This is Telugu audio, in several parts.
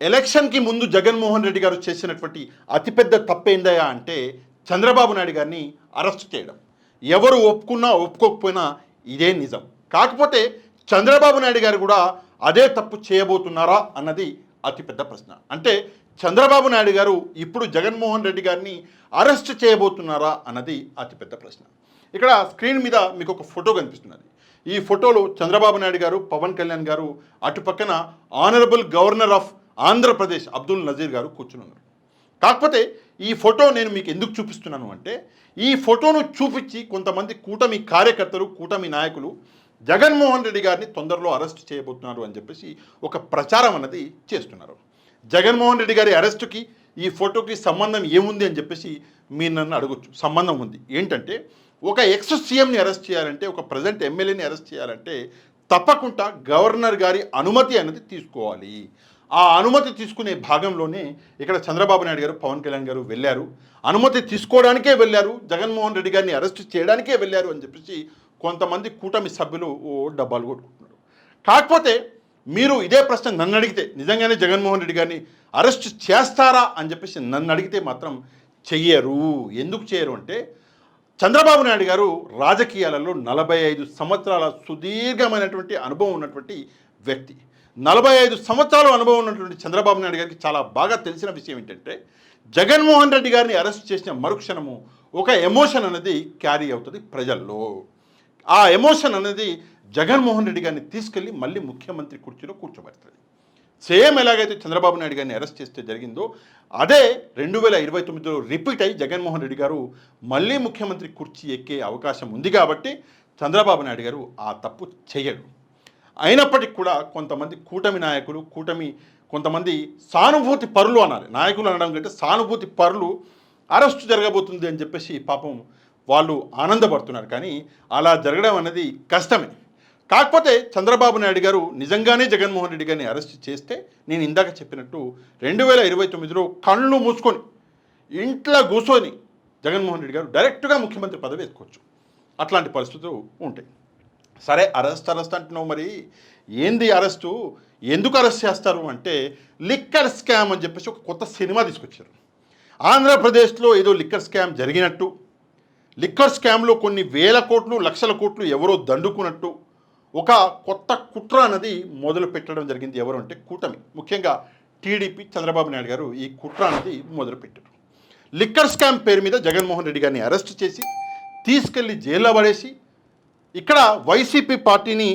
ఎలక్షన్కి ముందు జగన్మోహన్ రెడ్డి గారు చేసినటువంటి అతిపెద్ద తప్పేందయా అంటే చంద్రబాబు నాయుడు గారిని అరెస్ట్ చేయడం. ఎవరు ఒప్పుకున్నా ఒప్పుకోకపోయినా ఇదే నిజం. కాకపోతే చంద్రబాబు నాయుడు గారు కూడా అదే తప్పు చేయబోతున్నారా అన్నది అతిపెద్ద ప్రశ్న. అంటే చంద్రబాబు నాయుడు గారు ఇప్పుడు జగన్మోహన్ రెడ్డి గారిని అరెస్ట్ చేయబోతున్నారా అన్నది అతిపెద్ద ప్రశ్న. ఇక్కడ స్క్రీన్ మీద మీకు ఒక ఫోటో కనిపిస్తున్నది. ఈ ఫోటోలో చంద్రబాబు నాయుడు గారు, పవన్ కళ్యాణ్ గారు, అటుపక్కన honourable governor of Andhra Pradesh Abdul Nazeer గారు కూర్చుని ఉన్నారు. కాకపోతే ఈ ఫోటో నేను మీకు ఎందుకు చూపిస్తున్నాను అంటే, ఈ ఫోటోను చూపించి కొంతమంది కూటమి కార్యకర్తలు, కూటమి నాయకులు జగన్మోహన్ రెడ్డి గారిని తొందరలో అరెస్ట్ చేయబోతున్నారు అని చెప్పేసి ఒక ప్రచారం అన్నది చేస్తున్నారు. జగన్మోహన్ రెడ్డి గారి అరెస్టుకి ఈ ఫోటోకి సంబంధం ఏముంది అని చెప్పేసి మీరు నన్ను అడగొచ్చు. సంబంధం ఉంది. ఏంటంటే, ఒక ఎక్స్ సీఎంని అరెస్ట్ చేయాలంటే, ఒక ప్రజెంట్ ఎమ్మెల్యేని అరెస్ట్ చేయాలంటే తప్పకుండా గవర్నర్ గారి అనుమతి అనేది తీసుకోవాలి. ఆ అనుమతి తీసుకునే భాగంలోనే ఇక్కడ చంద్రబాబు నాయుడు గారు, పవన్ కళ్యాణ్ గారు వెళ్ళారు. అనుమతి తీసుకోవడానికే వెళ్ళారు, జగన్మోహన్ రెడ్డి గారిని అరెస్ట్ చేయడానికే వెళ్ళారు అని చెప్పేసి కొంతమంది కూటమి సభ్యులు డబ్బాలు కొట్టుకుంటున్నారు. కాకపోతే మీరు ఇదే ప్రశ్న నన్ను అడిగితే, నిజంగానే జగన్మోహన్ రెడ్డి గారిని అరెస్ట్ చేస్తారా అని చెప్పేసి నన్ను అడిగితే మాత్రం చెయ్యరు. ఎందుకు చేయరు అంటే, చంద్రబాబు నాయుడు గారు రాజకీయాలలో 45 సంవత్సరాల సుదీర్ఘమైనటువంటి అనుభవం ఉన్నటువంటి వ్యక్తి. 45 సంవత్సరాల అనుభవం ఉన్నటువంటి చంద్రబాబు నాయుడు గారికి చాలా బాగా తెలిసిన విషయం ఏంటంటే, జగన్మోహన్ రెడ్డి గారిని అరెస్ట్ చేసిన మరుక్షణము ఒక ఎమోషన్ అనేది క్యారీ అవుతుంది ప్రజల్లో. ఆ ఎమోషన్ అనేది జగన్మోహన్ రెడ్డి గారిని తీసుకెళ్ళి మళ్ళీ ముఖ్యమంత్రి కుర్చీలో కూర్చోబెడుతుంది. సేమ్ ఎలాగైతే చంద్రబాబు నాయుడు గారిని అరెస్ట్ చేస్తే జరిగిందో అదే 2029లో రిపీట్ అయ్యి జగన్మోహన్ రెడ్డి గారు మళ్ళీ ముఖ్యమంత్రి కుర్చీ ఎక్కే అవకాశం ఉంది. కాబట్టి చంద్రబాబు నాయుడు గారు ఆ తప్పు చేయడు. అయినప్పటికీ కూడా కొంతమంది కూటమి నాయకులు, కొంతమంది సానుభూతి పరులు అనాలి, నాయకులు అనడం కంటే సానుభూతి పరులు అరెస్టు జరగబోతుంది అని చెప్పేసి పాపం వాళ్ళు ఆనందపడుతున్నారు. కానీ అలా జరగడం అనేది కష్టమే. కాకపోతే చంద్రబాబు నాయుడు గారు నిజంగానే జగన్మోహన్ రెడ్డి గారిని అరెస్ట్ చేస్తే, నేను ఇందాక చెప్పినట్టు 2029లో కళ్ళు మూసుకొని ఇంట్లో కూర్చొని జగన్మోహన్ రెడ్డి గారు డైరెక్ట్గా ముఖ్యమంత్రి పదవి ఎత్తుకోవచ్చు. అట్లాంటి పరిస్థితులు ఉంటాయి. సరే, అరెస్ట్ అంటున్నావు, మరి ఏంది అరెస్టు, ఎందుకు అరెస్ట్ చేస్తారు అంటే, లిక్కర్ స్కామ్ అని చెప్పేసి ఒక కొత్త సినిమా తీసుకొచ్చారు. ఆంధ్రప్రదేశ్లో ఏదో లిక్కర్ స్కామ్ జరిగినట్టు, లిక్కర్ స్కామ్లో కొన్ని వేల కోట్లు, లక్షల కోట్లు ఎవరో దండుకున్నట్టు ఒక కొత్త కుట్ర అనేది మొదలు పెట్టడం జరిగింది. ఎవరు అంటే కూటమి, ముఖ్యంగా టీడీపీ, చంద్రబాబు నాయుడు గారు ఈ కుట్ర అనేది మొదలుపెట్టారు. లిక్కర్ స్కామ్ పేరు మీద జగన్మోహన్ రెడ్డి గారిని అరెస్ట్ చేసి తీసుకెళ్లి జైల్లో పడేసి ఇక్కడ వైసీపీ పార్టీని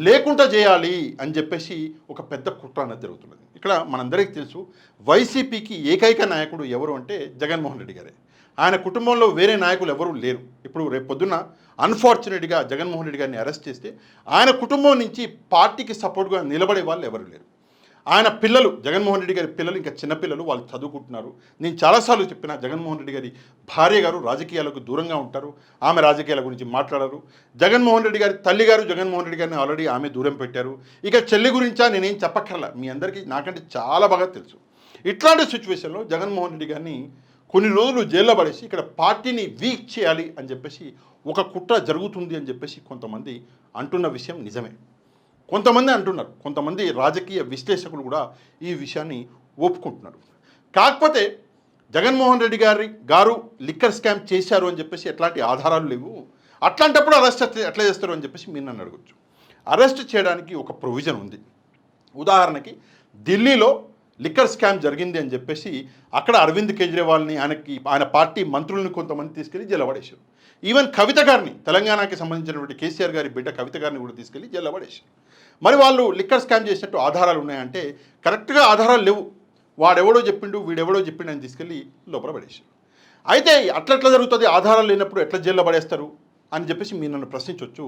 లేకుండా చేయాలి అని చెప్పేసి ఒక పెద్ద కుట్ర అనేది జరుగుతున్నది. ఇక్కడ మనందరికీ తెలుసు, వైసీపీకి ఏకైక నాయకుడు ఎవరు అంటే జగన్మోహన్ రెడ్డి గారే. ఆయన కుటుంబంలో వేరే నాయకులు ఎవరూ లేరు. ఇప్పుడు రేపు పొద్దున్న అన్ఫార్చునేట్గా జగన్మోహన్ రెడ్డి గారిని అరెస్ట్ చేస్తే ఆయన కుటుంబం నుంచి పార్టీకి సపోర్ట్గా నిలబడే వాళ్ళు ఎవరు లేరు. ఆయన పిల్లలు, జగన్మోహన్ రెడ్డి గారి పిల్లలు ఇంకా చిన్నపిల్లలు, వాళ్ళు చదువుకుంటున్నారు. నేను చాలాసార్లు చెప్పిన, జగన్మోహన్ రెడ్డి గారి భార్య గారు రాజకీయాలకు దూరంగా ఉంటారు, ఆమె రాజకీయాల గురించి మాట్లాడరు. జగన్మోహన్ రెడ్డి గారి తల్లి గారు జగన్మోహన్ రెడ్డి గారిని ఆల్రెడీ ఆమె దూరం పెట్టారు. ఇక చెల్లి గురించా నేనేం చెప్పక్కర్లా, మీ అందరికీ నాకంటే చాలా బాగా తెలుసు. ఇట్లాంటి సిచ్యువేషన్లో జగన్మోహన్ రెడ్డి గారిని కొన్ని రోజులు జైల్లో పడేసి ఇక్కడ పార్టీని వీక్ చేయాలి అని చెప్పేసి ఒక కుట్ర జరుగుతుంది అని చెప్పేసి కొంతమంది అంటున్న విషయం నిజమే. కొంతమంది అంటున్నారు, కొంతమంది రాజకీయ విశ్లేషకులు కూడా ఈ విషయాన్ని ఒప్పుకుంటున్నారు. కాకపోతే జగన్మోహన్ రెడ్డి గారు లిక్కర్ స్కామ్ చేశారు అని చెప్పేసి ఎట్లాంటి ఆధారాలు లేవు. అట్లాంటప్పుడు అరెస్ట్ ఎట్లా చేస్తారు అని చెప్పేసి మీరు నన్ను అడగచ్చు. అరెస్ట్ చేయడానికి ఒక ప్రొవిజన్ ఉంది. ఉదాహరణకి ఢిల్లీలో లిక్కర్ స్కామ్ జరిగింది అని చెప్పేసి అక్కడ అరవింద్ కేజ్రీవాల్ని, ఆయన పార్టీ మంత్రులను కొంతమంది తీసుకెళ్లి జైలు పడేశారు. ఈవెన్ కవిత గారిని, తెలంగాణకి సంబంధించినటువంటి కేసీఆర్ గారి బిడ్డ కవిత గారిని కూడా తీసుకెళ్లి జైలు పడేశారు. మరి వాళ్ళు లిక్కర్ స్కామ్ చేసినట్టు ఆధారాలు ఉన్నాయంటే కరెక్ట్గా ఆధారాలు లేవు. వాడెవడో చెప్పిండు, వీడెవడో చెప్పిండు అని తీసుకెళ్ళి లోపల పడేశారు. అయితే అట్లా జరుగుతుంది, ఆధారాలు లేనప్పుడు ఎట్లా జైల్లో పడేస్తారు అని చెప్పేసి మీరు నన్ను ప్రశ్నించవచ్చు.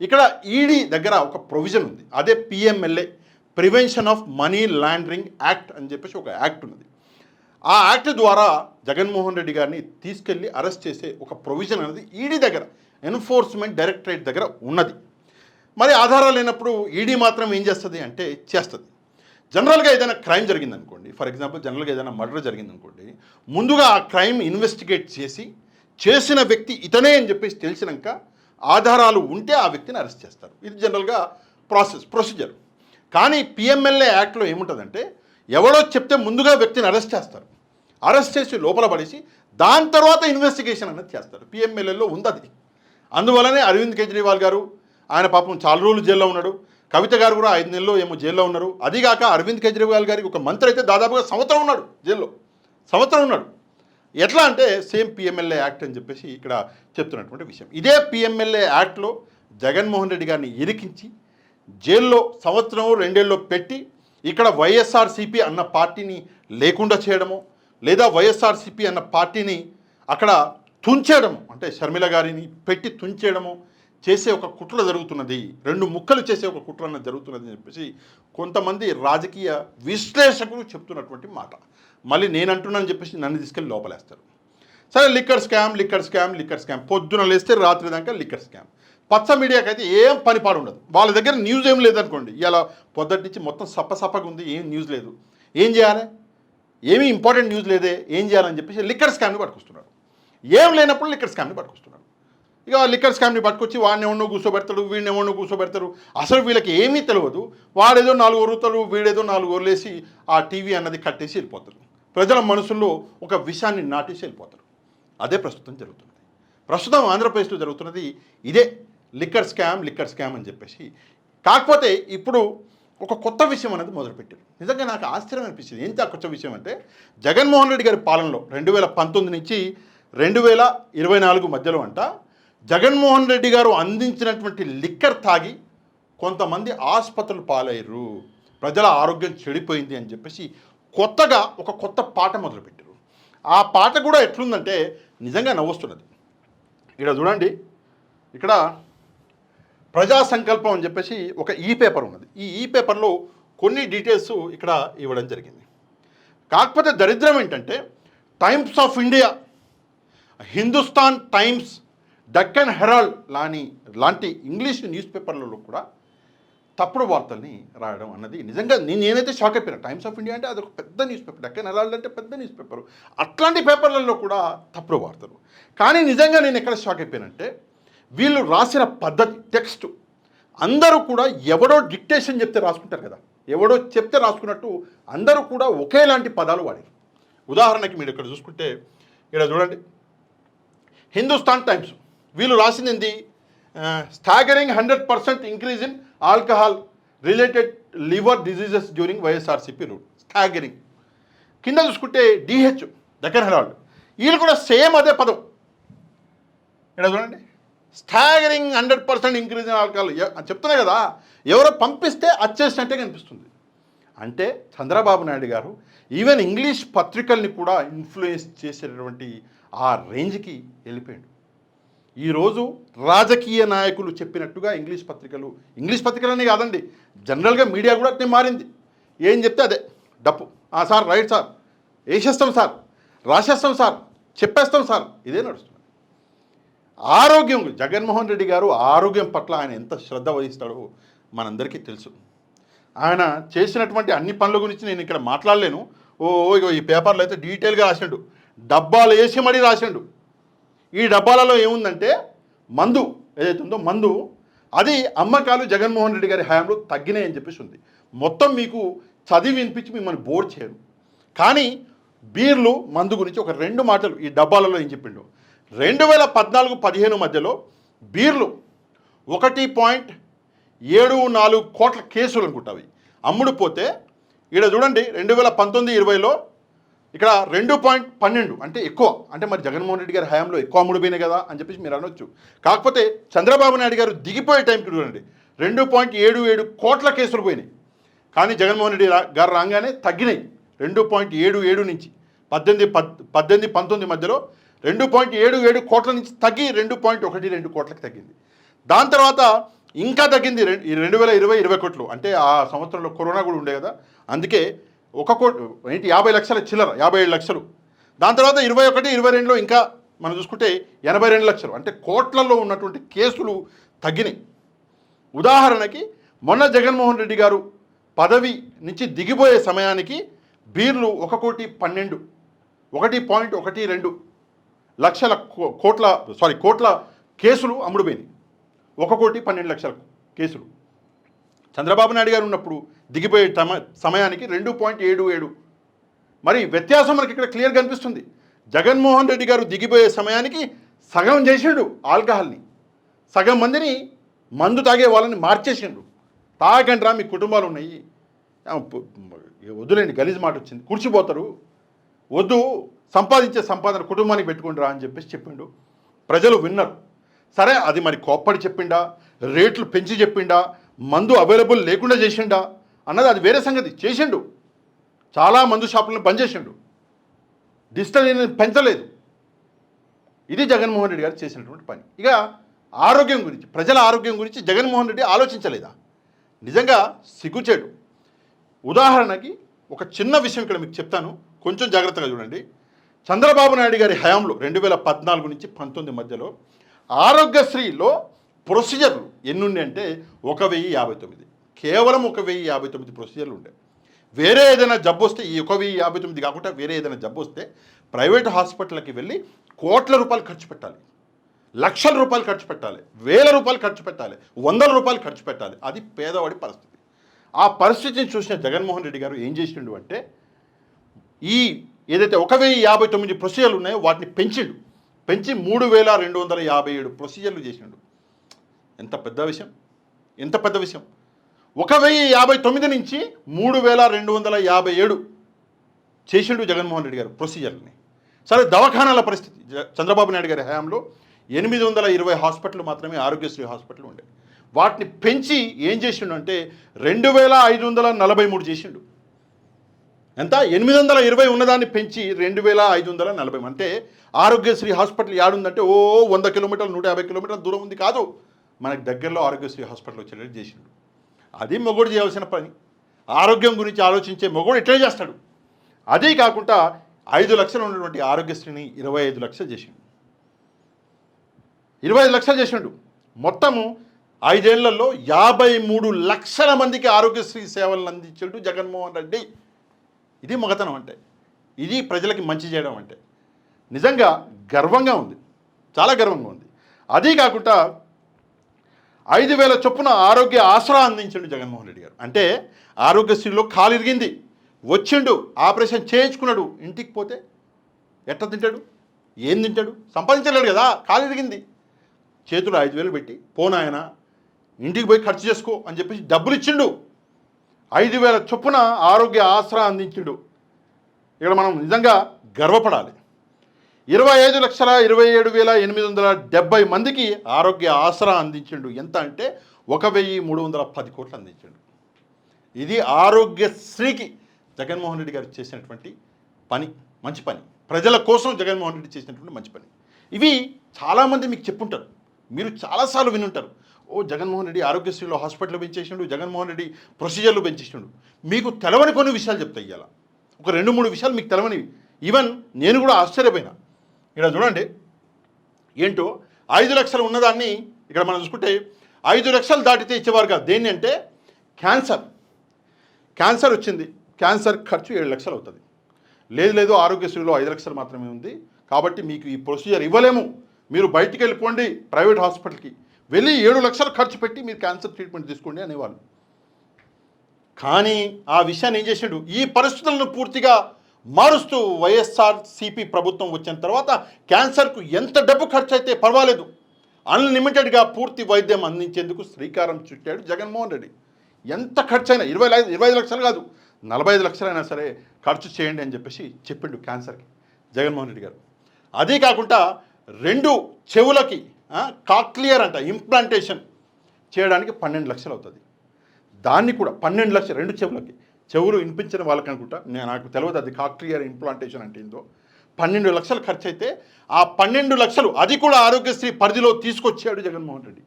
ఇక్కడ ఈడీ దగ్గర ఒక ప్రొవిజన్ ఉంది. అదే PMLA, prevention of money laundering act అని చెప్పేసి ఒక యాక్ట్ ఉన్నది. ఆ యాక్ట్ ద్వారా జగన్మోహన్ రెడ్డి గారిని తీసుకెళ్ళి అరెస్ట్ చేసే ఒక ప్రొవిజన్ అనేది ఈడీ దగ్గర, ఎన్ఫోర్స్మెంట్ డైరెక్టరేట్ దగ్గర ఉన్నది. మరి ఆధారాలు లేనప్పుడు ఈడీ మాత్రం ఏం చేస్తుంది అంటే చేస్తుంది. జనరల్గా ఏదైనా క్రైమ్ జరిగిందనుకోండి, ఫర్ ఎగ్జాంపుల్ జనరల్గా ఏదైనా మర్డర్ జరిగిందనుకోండి, ముందుగా ఆ క్రైమ్ ఇన్వెస్టిగేట్ చేసి చేసిన వ్యక్తి ఇతనే అని చెప్పేసి తెలిసినాక ఆధారాలు ఉంటే ఆ వ్యక్తిని అరెస్ట్ చేస్తారు. ఇది జనరల్గా ప్రొసీజర్. కానీ పిఎంఎల్ఏ యాక్ట్లో ఏముంటుందంటే, ఎవడో చెప్తే ముందుగా వ్యక్తిని అరెస్ట్ చేస్తారు, అరెస్ట్ చేసి లోపల పడేసి దాని తర్వాత ఇన్వెస్టిగేషన్ అనేది చేస్తారు. పిఎంఎల్ఏలో ఉంది అది. అందువల్లనే అరవింద్ కేజ్రీవాల్ గారు ఆయన పాపం చాలా రోజులు జైల్లో ఉన్నాడు, కవిత గారు కూడా 5 నెలలు ఏమో జైల్లో ఉన్నారు. అదిగాక అరవింద్ కేజ్రీవాల్ గారికి ఒక మంత్రి అయితే దాదాపుగా సంవత్సరం ఉన్నాడు జైల్లో, సంవత్సరం ఉన్నాడు. ఎట్లా అంటే సేమ్ పిఎంఎల్ఏ యాక్ట్ అని చెప్పేసి ఇక్కడ చెప్తున్నటువంటి విషయం. ఇదే పిఎంఎల్ఏ యాక్ట్లో జగన్మోహన్ రెడ్డి గారిని ఇరికించి జైల్లో సంవత్సరం 2 ఏళ్ళు పెట్టి ఇక్కడ వైఎస్ఆర్సీపీ అన్న పార్టీని లేకుండా చేయడము, లేదా వైఎస్ఆర్సీపీ అన్న పార్టీని అక్కడ తుంచేయడము, అంటే షర్మిల గారిని పెట్టి తుంచేయడము చేసే ఒక కుట్ర జరుగుతున్నది, 2 ముక్కలు చేసే ఒక కుట్ర అన్నది జరుగుతున్నది అని చెప్పేసి కొంతమంది రాజకీయ విశ్లేషకులు చెప్తున్నటువంటి మాట. మళ్ళీ నేను అంటున్నానని చెప్పేసి నన్ను తీసుకెళ్ళి లోపలేస్తారు. సరే, లిక్కర్ స్కామ్ పొద్దున లేస్తే రాత్రి దాకా లిక్కర్ స్కామ్. పచ్చ మీడియాకి అయితే ఏం పనిపాడు ఉండదు, వాళ్ళ దగ్గర న్యూస్ ఏం లేదనుకోండి, ఇలా పొద్దుటి నుంచి మొత్తం సప్పగా ఉంది, ఏం న్యూస్ లేదు, ఏం చేయాలి, ఏమీ ఇంపార్టెంట్ న్యూస్ లేదే, ఏం చేయాలని చెప్పేసి లిక్కర్ స్కామ్ని పట్టుకొస్తున్నారు. ఏం లేనప్పుడు లిక్కర్ స్కామ్ని పట్టుకొస్తున్నారు. ఇక లిక్కర్ స్కామ్ని పట్టుకొచ్చి వాడిని ఎవరినో కూర్చోబెడతాడు, వీడిని ఎవరినో కూర్చోబెడతారు. అసలు వీళ్ళకి ఏమీ తెలియదు, వాడేదో 4 ఒరుతాడు, వీడేదో 4 ఒర్లేసి ఆ టీవీ అన్నది కట్టేసి వెళ్ళిపోతారు. ప్రజల మనసుల్లో ఒక విషయాన్ని నాటేసి వెళ్ళిపోతారు. అదే ప్రస్తుతం జరుగుతుంది. ప్రస్తుతం ఆంధ్రప్రదేశ్లో జరుగుతున్నది ఇదే లిక్కర్ స్కామ్ అని చెప్పేసి. కాకపోతే ఇప్పుడు ఒక కొత్త విషయం అనేది మొదలుపెట్టారు. నిజంగా నాకు ఆశ్చర్యం అనిపించింది. ఏంటి ఆ కొత్త విషయం అంటే, జగన్మోహన్ రెడ్డి గారి పాలనలో 2019 నుంచి 2024 మధ్యలో అంట జగన్మోహన్ రెడ్డి గారు అందించినటువంటి లిక్కర్ తాగి కొంతమంది ఆసుపత్రులు పాలయ్యారు, ప్రజల ఆరోగ్యం చెడిపోయింది అని చెప్పేసి కొత్తగా ఒక కొత్త పాట మొదలుపెట్టారు. ఆ పాట కూడా ఎట్లుందంటే నిజంగా నవ్వొస్తున్నది. ఇక్కడ చూడండి, ఇక్కడ ప్రజా సంకల్పం అని చెప్పేసి ఒక ఈ పేపర్ ఉన్నది. ఈ పేపర్లో కొన్ని డీటెయిల్స్ ఇక్కడ ఇవ్వడం జరిగింది. కాకపోతే దరిద్రం ఏంటంటే Times of India, Hindustan Times, Deccan Herald లాంటి ఇంగ్లీష్ న్యూస్ పేపర్లలో కూడా తప్పుడు వార్తల్ని రాయడం అన్నది నిజంగా నేనైతే షాక్ అయిపోయాను. టైమ్స్ ఆఫ్ ఇండియా అంటే అదొక పెద్ద న్యూస్ పేపర్, డక్కన్ హెరాల్డ్ అంటే పెద్ద న్యూస్ పేపర్, అట్లాంటి పేపర్లలో కూడా తప్పుడు వార్తలు. కానీ నిజంగా నేను ఎక్కడ షాక్ అయిపోయానంటే వీళ్ళు రాసిన పద్ధతి, టెక్స్ట్ అందరూ కూడా ఎవడో డిక్టేషన్ చెప్తే రాసుకుంటారు కదా, ఎవడో చెప్తే రాసుకున్నట్టు అందరూ కూడా ఒకేలాంటి పదాలు వాడారు. ఉదాహరణకి మీరు ఇక్కడ చూసుకుంటే ఇక్కడ చూడండి, హిందుస్థాన్ టైమ్స్ వీళ్ళు రాసింది ఏంది, staggering 100% increase in alcohol related liver diseases during YSRCP rule. Staggering. కింద చూసుకుంటే డిహెచ్, డక్కన్ హెరాల్డ్, వీళ్ళు కూడా సేమ్ అదే పదం. ఇక్కడ చూడండి, స్టాగరింగ్ 100% ఇంక్రీజ్ ఇన్ ఆల్కహాల్ చెప్తున్నాయి కదా, ఎవరో పంపిస్తే వచ్చేసినట్టే కనిపిస్తుంది. అంటే చంద్రబాబు నాయుడు గారు ఈవెన్ ఇంగ్లీష్ పత్రికల్ని కూడా ఇన్ఫ్లుయెన్స్ చేసేటటువంటి ఆ రేంజ్కి వెళ్ళిపోయాడు. ఈరోజు రాజకీయ నాయకులు చెప్పినట్టుగా ఇంగ్లీష్ పత్రికలనే కాదండి, జనరల్గా మీడియా కూడా అట్నే మారింది. ఏం చెప్తే అదే డప్పు, సార్ రైట్ సార్, వేసేస్తాం సార్, రాసేస్తాం సార్, చెప్పేస్తాం సార్, ఇదే నడుస్తుంది. ఆరోగ్యం, జగన్మోహన్ రెడ్డి గారు ఆరోగ్యం పట్ల ఆయన ఎంత శ్రద్ధ వహిస్తాడో మనందరికీ తెలుసు. ఆయన చేసినటువంటి అన్ని పనుల గురించి నేను ఇక్కడ మాట్లాడలేను. ఇగో ఈ పేపర్లో అయితే డీటెయిల్గా రాసిండు, డబ్బాలు వేసి మరీ రాసిండు. ఈ డబ్బాలలో ఏముందంటే మందు ఏదైతే ఉందో మందు, అది అమ్మకాలు జగన్మోహన్ రెడ్డి గారి హయాంలో తగ్గినాయని చెప్పేసి ఉంది. మొత్తం మీకు చదివి వినిపించి మిమ్మల్ని బోర్ చేయరు. కానీ బీర్లు మందు గురించి ఒక 2 మాటలు ఈ డబ్బాలలో ఏం చెప్పిండు. 2014-15 మధ్యలో బీర్లు 1.74 కోట్ల కేసులు అనుకుంటావి అమ్ముడుపోతే, ఇక్కడ చూడండి 2019-20లో ఇక్కడ 2.12, అంటే ఎక్కువ. అంటే మరి జగన్మోహన్ రెడ్డి గారి హయాంలో ఎక్కువ అమ్ముడుపోయినాయి కదా అని చెప్పేసి మీరు అనొచ్చు. కాకపోతే చంద్రబాబు నాయుడు గారు దిగిపోయే టైంకి చూడండి 2.77 కోట్ల కేసులు పోయినాయి. కానీ జగన్మోహన్ రెడ్డి గారు రాగానే తగ్గినాయి. 2.77 నుంచి 18-19 మధ్యలో 2.77 కోట్ల నుంచి తగ్గి 2.12 కోట్లకి తగ్గింది. దాని తర్వాత ఇంకా తగ్గింది 2020-21 అంటే ఆ సంవత్సరంలో కరోనా కూడా ఉండే కదా, అందుకే 1 కోటి 50 లక్షల చిల్లర, 57 లక్షలు. దాని తర్వాత 21-22లో ఇంకా మనం చూసుకుంటే 82 లక్షలు, అంటే కోట్లలో ఉన్నటువంటి కేసులు తగ్గినాయి. ఉదాహరణకి మొన్న జగన్మోహన్ రెడ్డి గారు పదవి నుంచి దిగిపోయే సమయానికి బీర్లు 1.12 లక్షల కోట్ల కేసులు అమ్ముడుపోయినాయి. 1.12 లక్షల కేసులు. చంద్రబాబు నాయుడు గారు ఉన్నప్పుడు దిగిపోయే సమయానికి 2.77. మరి వ్యత్యాసం మనకి ఇక్కడ క్లియర్ కనిపిస్తుంది. జగన్మోహన్ రెడ్డి గారు దిగిపోయే సమయానికి సగం చేసిండు ఆల్కహాల్ని, సగం మందిని మందు తాగే వాళ్ళని మార్చేసిండు. తాగండ్రా మీ కుటుంబాలు ఉన్నాయి, వద్దులేండి గలీజ్ మాట వచ్చింది, కూర్చిపోతారు, వద్దు, సంపాదించే సంపాదన కుటుంబానికి పెట్టుకుంటారా అని చెప్పేసి చెప్పిండు. ప్రజలు విన్నారు. సరే, అది మరి కోప్పడి చెప్పిండా, రేట్లు పెంచి చెప్పిండా, మందు అవైలబుల్ లేకుండా చేసిండా అన్నది అది వేరే సంగతి. చేసిండు, చాలా మందు షాపులను బంద్ చేసిండు, డిజిటల్ పెంచలేదు. ఇది జగన్మోహన్ రెడ్డి గారు చేసినటువంటి పని. ఇక ఆరోగ్యం గురించి, ప్రజల ఆరోగ్యం గురించి జగన్మోహన్ రెడ్డి ఆలోచించలేదా? నిజంగా సిగ్గుచేటు. ఉదాహరణకి ఒక చిన్న విషయం ఇక్కడ మీకు చెప్తాను, కొంచెం జాగ్రత్తగా చూడండి. చంద్రబాబు నాయుడు గారి హయాంలో 2014 నుంచి 19 మధ్యలో ఆరోగ్యశ్రీలో ప్రొసీజర్లు ఎన్నుండి అంటే 1059, కేవలం 1059 ప్రొసీజర్లు ఉండే. వేరే ఏదైనా జబ్బు వస్తే, ఈ 1059 కాకుండా వేరే ఏదైనా జబ్బు వస్తే ప్రైవేట్ హాస్పిటల్కి వెళ్ళి కోట్ల రూపాయలు ఖర్చు పెట్టాలి, లక్షల రూపాయలు ఖర్చు పెట్టాలి, వేల రూపాయలు ఖర్చు పెట్టాలి, వందల రూపాయలు ఖర్చు పెట్టాలి. అది పేదవాడి పరిస్థితి. ఆ పరిస్థితిని చూసిన జగన్మోహన్ రెడ్డి గారు ఏం చేసిండు అంటే, ఈ ఏదైతే 1059 ప్రొసీజర్లు ఉన్నాయో వాటిని పెంచి 3257 ప్రొసీజర్లు చేసిండు. ఎంత పెద్ద విషయం, ఎంత పెద్ద విషయం. 1059 నుంచి 3257 చేసిండు జగన్మోహన్ రెడ్డి గారు ప్రొసీజర్ని. సరే, దవాఖానాల పరిస్థితి చంద్రబాబు నాయుడు గారి హయాంలో 820 హాస్పిటల్ మాత్రమే ఆరోగ్యశ్రీ హాస్పిటల్ ఉండే. వాటిని పెంచి ఏం చేసిండు అంటే 2543 చేసిండు. ఎంత? 820 ఉన్నదాన్ని పెంచి 2540. అంటే ఆరోగ్యశ్రీ హాస్పిటల్ యాడుందంటే 100 కిలోమీటర్లు 150 కిలోమీటర్ల దూరం ఉంది కాదు, మనకు దగ్గరలో ఆరోగ్యశ్రీ హాస్పిటల్ వచ్చేటట్టు చేసిండు. అది మొగోడు చేయాల్సిన పని. ఆరోగ్యం గురించి ఆలోచించే మొగోడు ఎట్లా చేస్తాడు? అదే కాకుండా 5 లక్షలు ఉన్నటువంటి ఆరోగ్యశ్రీని 25 లక్షలు చేసిండు. 25 లక్షలు చేసిండు. మొత్తము 5 ఏళ్లలో 53 లక్షల మందికి ఆరోగ్యశ్రీ సేవలను అందించాడు జగన్మోహన్ రెడ్డి. ఇది మగతనం అంటే, ఇది ప్రజలకి మంచి చేయడం అంటే. నిజంగా గర్వంగా ఉంది, చాలా గర్వంగా ఉంది. అదీ కాకుండా 5,000 చొప్పున ఆరోగ్య ఆసరా అందించాడు జగన్మోహన్ రెడ్డి గారు. అంటే ఆరోగ్యశ్రీలో కాలు ఇరిగింది, వచ్చిండు, ఆపరేషన్ చేయించుకున్నాడు, ఇంటికి పోతే ఎట్లా తింటాడు, ఏం తింటాడు? సంపాదించలేడు కదా, కాలు ఇరిగింది, చేతులు 5,000 పెట్టి పోనాయన ఇంటికి పోయి ఖర్చు చేసుకో అని చెప్పేసి డబ్బులు ఇచ్చిండు. 5,000 చొప్పున ఆరోగ్య ఆసరా అందించిండు. ఇక్కడ మనం నిజంగా గర్వపడాలి. 25,27,870 మందికి ఆరోగ్య ఆసరా అందించిండు. ఎంత అంటే 1,310 కోట్లు అందించిండు. ఇది ఆరోగ్యశ్రీకి జగన్మోహన్ రెడ్డి గారు చేసినటువంటి పని, మంచి పని. ప్రజల కోసం జగన్మోహన్ రెడ్డి చేసినటువంటి మంచి పని. ఇవి చాలామంది మీకు చెప్పుంటారు, మీరు చాలాసార్లు వినుంటారు. జగన్మోహన్ రెడ్డి ఆరోగ్యశ్రీలో హాస్పిటల్ పెంచేసిండు, జగన్మోహన్ రెడ్డి ప్రొసీజర్లు పెంచేసిండు. మీకు తెలవని కొన్ని విషయాలు చెప్తాయి. ఇవాళ ఒక 2-3 విషయాలు మీకు తెలవనివి. ఈవెన్ నేను కూడా ఆశ్చర్యపోయినా. ఇక్కడ చూడండి ఏంటో, 5 లక్షలు ఉన్నదాన్ని ఇక్కడ మనం చూసుకుంటే 5 లక్షలు దాటితే ఇచ్చేవారు కాదు. దేన్ని అంటే క్యాన్సర్ వచ్చింది, క్యాన్సర్ ఖర్చు 7 లక్షలు అవుతుంది. లేదు ఆరోగ్యశ్రీలో 5 లక్షలు మాత్రమే ఉంది, కాబట్టి మీకు ఈ ప్రొసీజర్ ఇవ్వలేము, మీరు బయటికి వెళ్ళిపోండి, ప్రైవేట్ హాస్పిటల్కి వెళ్ళి 7 లక్షలు ఖర్చు పెట్టి మీరు క్యాన్సర్ ట్రీట్మెంట్ తీసుకోండి అనేవాళ్ళు. కానీ ఆ విషయాన్ని ఏం చేసిండు, ఈ పరిస్థితులను పూర్తిగా మారుస్తూ వైఎస్ఆర్సీపీ ప్రభుత్వం వచ్చిన తర్వాత క్యాన్సర్కు ఎంత డబ్బు ఖర్చు అయితే పర్వాలేదు, అన్లిమిటెడ్గా పూర్తి వైద్యం అందించేందుకు శ్రీకారం చుట్టాడు జగన్మోహన్ రెడ్డి. ఎంత ఖర్చు అయినా 25 లక్షలు కాదు, 45 లక్షలైనా సరే ఖర్చు చేయండి అని చెప్పేసి చెప్పిండు క్యాన్సర్కి జగన్మోహన్ రెడ్డి గారు. అదే కాకుండా 2 చెవులకి కాక్లియర్ అంట ఇంప్లాంటేషన్ చేయడానికి 12 లక్షలు అవుతుంది. దాన్ని కూడా 12 లక్షలు 2 చెవులకి, చెవులు వినిపించిన వాళ్ళకి అనుకుంటా, నాకు తెలియదు అది కాక్లియర్ ఇంప్లాంటేషన్ అంటే ఏందో. 12 లక్షలు ఖర్చు అయితే ఆ 12 లక్షలు అది కూడా ఆరోగ్యశ్రీ పరిధిలో తీసుకొచ్చాడు జగన్మోహన్ రెడ్డి.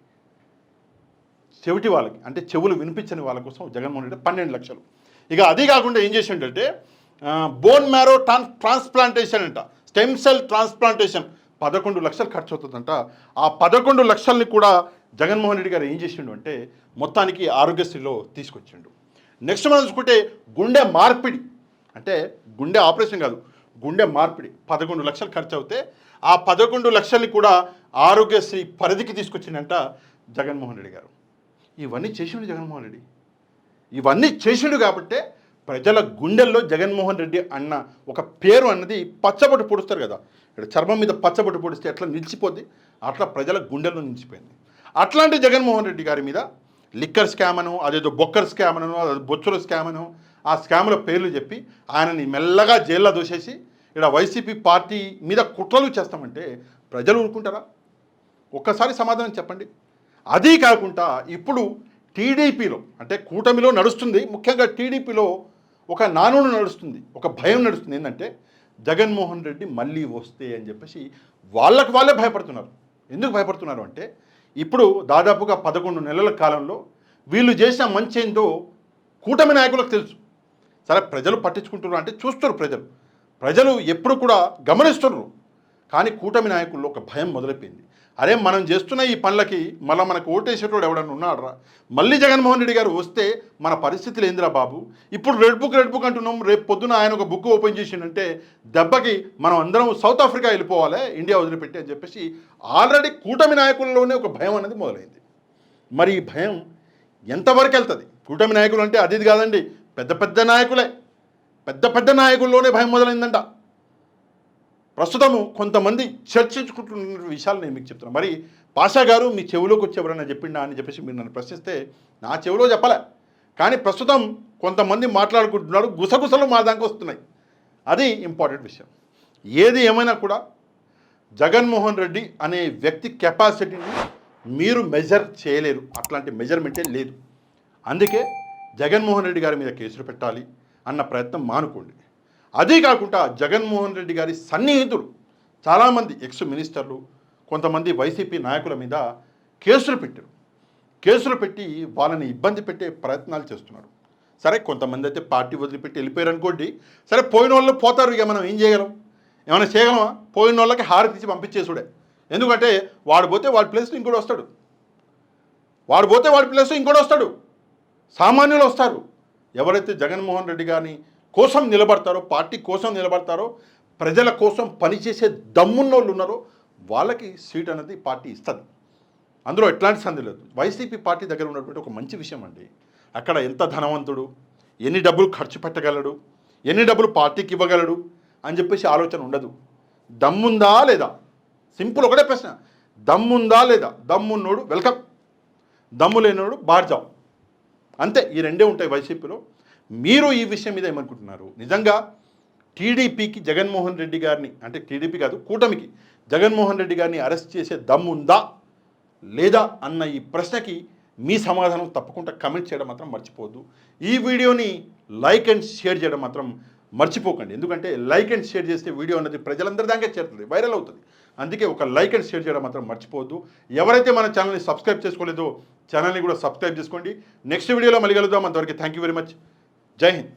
చెవిటి వాళ్ళకి అంటే చెవులు వినిపించని వాళ్ళ కోసం జగన్మోహన్ రెడ్డి 12 లక్షలు. ఇక అది కాకుండా ఏం చేసిండంటే బోన్ మ్యారో ట్రాన్స్ప్లాంటేషన్ అంట, స్టెమ్ సెల్ ట్రాన్స్ప్లాంటేషన్ 11 లక్షలు ఖర్చు అవుతుందంట. ఆ 11 లక్షల్ని కూడా జగన్మోహన్ రెడ్డి గారు ఏం చేసిండు అంటే మొత్తానికి ఆరోగ్యశ్రీలో తీసుకొచ్చిండు. నెక్స్ట్ మనం చూసుకుంటే గుండె మార్పిడి, అంటే గుండె ఆపరేషన్ కాదు, గుండె మార్పిడి 11 లక్షలు ఖర్చు అవుతే ఆ 11 లక్షల్ని కూడా ఆరోగ్యశ్రీ పరిధికి తీసుకొచ్చిండంట జగన్మోహన్ రెడ్డి గారు. ఇవన్నీ చేసిండు జగన్మోహన్ రెడ్డి. ఇవన్నీ చేసిండు కాబట్టే ప్రజల గుండెల్లో జగన్మోహన్ రెడ్డి అన్న ఒక పేరు అన్నది పచ్చబొట్టు పొడుస్తారు కదా, ఇక్కడ చర్మం మీద పచ్చబొట్టు పొడిస్తే ఎట్లా నిలిచిపోద్ది, అట్లా ప్రజల గుండెల్లో నిలిచిపోయింది. అట్లాంటి జగన్మోహన్ రెడ్డి గారి మీద లిక్కర్ స్కామ్ అను, అదేదో బొక్కర్ స్కామ్ అను, అదే బొచ్చుల స్కామ్ అను, ఆ స్కాముల పేర్లు చెప్పి ఆయనని మెల్లగా జైల్లో దూసేసి ఇక్కడ వైసీపీ పార్టీ మీద కుట్రలు చేస్తామంటే ప్రజలు ఊరుకుంటారా? ఒక్కసారి సమాధానం చెప్పండి. అదీ కాకుండా ఇప్పుడు టీడీపీలో అంటే కూటమిలో నడుస్తుంది, ముఖ్యంగా టీడీపీలో ఒక నానుడు నడుస్తుంది, ఒక భయం నడుస్తుంది. ఏంటంటే జగన్మోహన్ రెడ్డి మళ్ళీ వస్తే అని చెప్పేసి వాళ్ళకు వాళ్ళే భయపడుతున్నారు. ఎందుకు భయపడుతున్నారు అంటే ఇప్పుడు దాదాపుగా 11 నెలల కాలంలో వీళ్ళు చేసిన మంచి ఏందో కూటమి నాయకులకు తెలుసు. సరే ప్రజలు పట్టించుకుంటున్నారు అంటే చూస్తారు, ప్రజలు ఎప్పుడు కూడా గమనిస్తున్నారు. కానీ కూటమి నాయకుల్లో ఒక భయం మొదలైపోయింది. అరే మనం చేస్తున్న ఈ పనులకి మళ్ళీ మనకు ఓటేసేటోడు ఎవడన్నా ఉన్నాడరా, మళ్ళీ జగన్మోహన్ రెడ్డి గారు వస్తే మన పరిస్థితులు ఏందిరా బాబు, ఇప్పుడు రెడ్ బుక్ అంటున్నాం, రేపు పొద్దున ఆయన ఒక బుక్ ఓపెన్ చేసిండంటే దెబ్బకి మనం అందరం సౌత్ ఆఫ్రికా వెళ్ళిపోవాలి ఇండియా వదిలిపెట్టి అని చెప్పేసి ఆల్రెడీ కూటమి నాయకుల్లోనే ఒక భయం అనేది మొదలైంది. మరి ఈ భయం ఎంతవరకు వెళ్తుంది? కూటమి నాయకులు అంటే అది కాదండి, పెద్ద నాయకులే, పెద్ద నాయకుల్లోనే భయం మొదలైందంట. ప్రస్తుతము కొంతమంది చర్చించుకుంటున్న విషయాలు నేను మీకు చెప్తున్నాను. మరి పాషా గారు మీ చెవిలోకి వచ్చి ఎవరైనా చెప్పిండా అని చెప్పేసి మీరు నన్ను ప్రశ్నిస్తే నా చెవిలో చెప్పలే, కానీ ప్రస్తుతం కొంతమంది మాట్లాడుకుంటున్నారు, గుసగుసలు మా దాకా వస్తున్నాయి. అది ఇంపార్టెంట్ విషయం. ఏది ఏమైనా కూడా జగన్మోహన్ రెడ్డి అనే వ్యక్తి కెపాసిటీని మీరు మెజర్ చేయలేరు, అట్లాంటి మెజర్మెంటే లేదు. అందుకే జగన్మోహన్ రెడ్డి గారి మీద కేసులు పెట్టాలి అన్న ప్రయత్నం మానుకోండి. అదే కాకుండా జగన్మోహన్ రెడ్డి గారి సన్నిహితులు చాలామంది ఎక్స్ మినిస్టర్లు, కొంతమంది వైసీపీ నాయకుల మీద కేసులు పెట్టారు. కేసులు పెట్టి వాళ్ళని ఇబ్బంది పెట్టే ప్రయత్నాలు చేస్తున్నారు. సరే కొంతమంది అయితే పార్టీ వదిలిపెట్టి వెళ్ళిపోయారు అనుకోండి, సరే పోయిన వాళ్ళు పోతారు, ఇక మనం ఏం చేయగలం? ఏమైనా చేయగలమా? పోయిన వాళ్ళకి హారతిచ్చి పంపించేసుడే. ఎందుకంటే వాడు పోతే వాడి ప్లేస్లో ఇంకోటి వస్తాడు, సామాన్యులు వస్తారు. ఎవరైతే జగన్మోహన్ రెడ్డి గారిని కోసం నిలబడతారో, పార్టీ కోసం నిలబడతారో, ప్రజల కోసం పనిచేసే దమ్మున్నోళ్ళు ఉన్నారో వాళ్ళకి సీట్ అనేది పార్టీ ఇస్తుంది. అందులో ఎట్లాంటి సందేహం లేదు. వైసీపీ పార్టీ దగ్గర ఉన్నటువంటి ఒక మంచి విషయం అండి, అక్కడ ఎంత ధనవంతుడు, ఎన్ని డబ్బులు ఖర్చు పెట్టగలడు, ఎన్ని డబ్బులు పార్టీకి ఇవ్వగలడు అని చెప్పేసి ఆలోచన ఉండదు. దమ్ముందా లేదా, సింపుల్ ఒకటే ప్రశ్న, దమ్ముందా లేదా? దమ్మున్నోడు వెల్కమ్, దమ్ము లేనోడు బార్జావ్, అంతే. ఈ రెండే ఉంటాయి వైసీపీలో. మీరు ఈ విషయం మీద ఏమనుకుంటున్నారు? నిజంగా టీడీపీకి జగన్మోహన్ రెడ్డి గారిని, అంటే టీడీపీ కాదు కూటమికి జగన్మోహన్ రెడ్డి గారిని అరెస్ట్ చేసే దమ్ముందా లేదా అన్న ఈ ప్రశ్నకి మీ సమాధానం తప్పకుండా కమెంట్ చేయడం మాత్రం మర్చిపోవద్దు. ఈ వీడియోని లైక్ అండ్ షేర్ చేయడం మాత్రం మర్చిపోకండి. ఎందుకంటే లైక్ అండ్ షేర్ చేస్తే వీడియో అనేది ప్రజలందరి దాకా చేరుతుంది, వైరల్ అవుతుంది. అందుకే ఒక లైక్ అండ్ షేర్ చేయడం మాత్రం మర్చిపోవద్దు. ఎవరైతే మన ఛానల్ని సబ్స్క్రైబ్ చేసుకోలేదో ఛానల్ని కూడా సబ్స్క్రైబ్ చేసుకోండి. నెక్స్ట్ వీడియోలో మళ్ళీ కలుద్దాం. అంతవరకు థ్యాంక్ యూ వెరీ మచ్. జై హింద్.